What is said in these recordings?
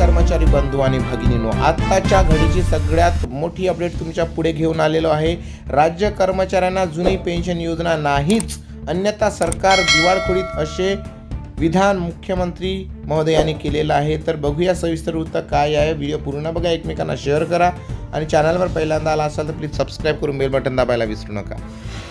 कर्मचारी बंधू आणि भगिनींनो, आत्ताच्या घडीची सगळ्यात मोठी अपडेट तुमच्या पुढे घेऊन आलेलो आहे। राज्य कर्मचाऱ्यांना जुनी पेन्शन योजना नाहीच, अन्यथा सरकार दिवाळखोरीत, असे विधान मुख्यमंत्री महोदयांनी केलेलं आहे। तर बघूया सविस्तर वृत्त काय आहे। व्हिडिओ पूर्ण बघा, एकमेकांना शेअर करा आणि चॅनलवर पहिल्यांदा आला असाल तर प्लीज सबस्क्राइब करून बेल बटन दाबायला विसरू नका।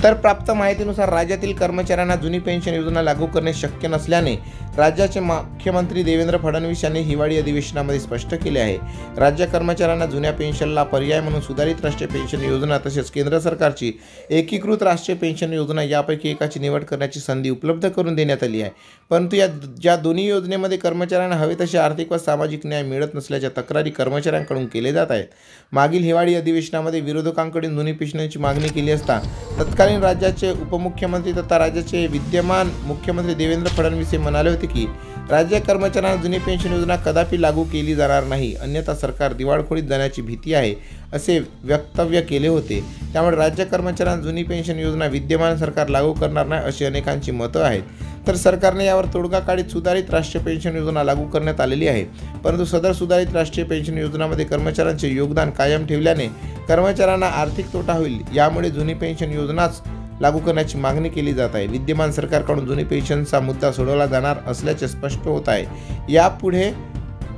तर प्राप्त माहितीनुसार राज्यातील कर्मचाऱ्यांना जुनी पेन्शन योजना लागू करणे शक्य नसल्याने राज्याचे मुख्यमंत्री देवेंद्र फडणवीस यांनी हिवाळी अधिवेशनामध्ये स्पष्ट केले आहे। राज्य कर्मचाऱ्यांना जुन्या पेन्शनला पर्याय म्हणून सुधारित राष्ट्रीय पेन्शन योजना तसेच केंद्र सरकारची एकीकृत राष्ट्रीय पेन्शन योजना यापैकी एकाची निवड करण्याची संधी उपलब्ध करून देण्यात आली आहे। परंतु या दोन्ही योजनेमध्ये कर्मचाऱ्यांना हवे तसे आर्थिक व सामाजिक न्याय मिळत नसल्याच्या तक्रारी कर्मचाऱ्यांकडून केले जात आहेत। मागील हिवाळी अधिवेशनामध्ये विरोधकांकडून जुनी पेन्शनची मागणी केली असता तत्कालीन राज्याचे उपमुख्यमंत्री तथा राज्याचे विद्यमान मुख्यमंत्री देवेंद्र फडणवीस हे म्हणाले होते की राज्य कर्मचाऱ्यांना जुनी पेन्शन योजना कदापि लागू केली जाणार नाही, अन्यथा सरकार दिवाळखोरीत जाण्याची भीती आहे, असे वक्तव्य केले होते। त्यामुळे राज्य कर्मचाऱ्यांना जुनी पेन्शन योजना विद्यमान सरकार लागू करणार नाही अशी अनेकांची मतं आहेत। तर सरकारने यावर तोडगा काढत सुधारित राष्ट्रीय पेन्शन योजना लागू करण्यात आलेली आहे। परंतु सदर सुधारित राष्ट्रीय पेन्शन योजनामध्ये कर्मचाऱ्यांचे योगदान कायम ठेवल्याने कर्मचाऱ्यांना आर्थिक तोटा होईल, यामुळे जुनी पेन्शन योजनाच लागू करण्याची मागणी केली जात आहे। विद्यमान सरकारकडून जुनी पेन्शनचा मुद्दा सोडवला जाणार असल्याचे स्पष्ट होत आहे।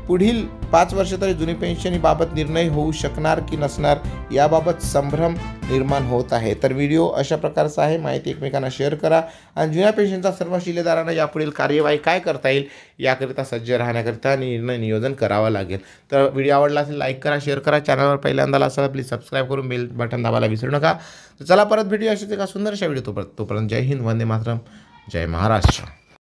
पुढील 5 वर्ष तरी जुनी पेन्शनबाबत निर्णय होऊ शकणार की नसणार याबाबत संभ्रम निर्माण होत आहे। तर व्हिडिओ अशा प्रकारचा आहे, माहिती एकमेकांना शेअर करा आणि जुन्या पेन्शनचा सर्व शिलेदारांना यापुढील कार्यवाही काय करता येईल याकरिता सज्ज राहण्याकरिता निर्णय नियोजन करावं लागेल। तर व्हिडिओ आवडला असेल लाईक करा, शेअर करा, चॅनलवर पहिल्यांदा असाल प्लीज सबस्क्राइब करून बेल बटन दाबायला विसरू नका। तर चला परत भेटूया अशाच एका सुंदरशा व्हिडिओ, तोपर्यंत जय हिंद, वंदे मातरम, जय महाराष्ट्र।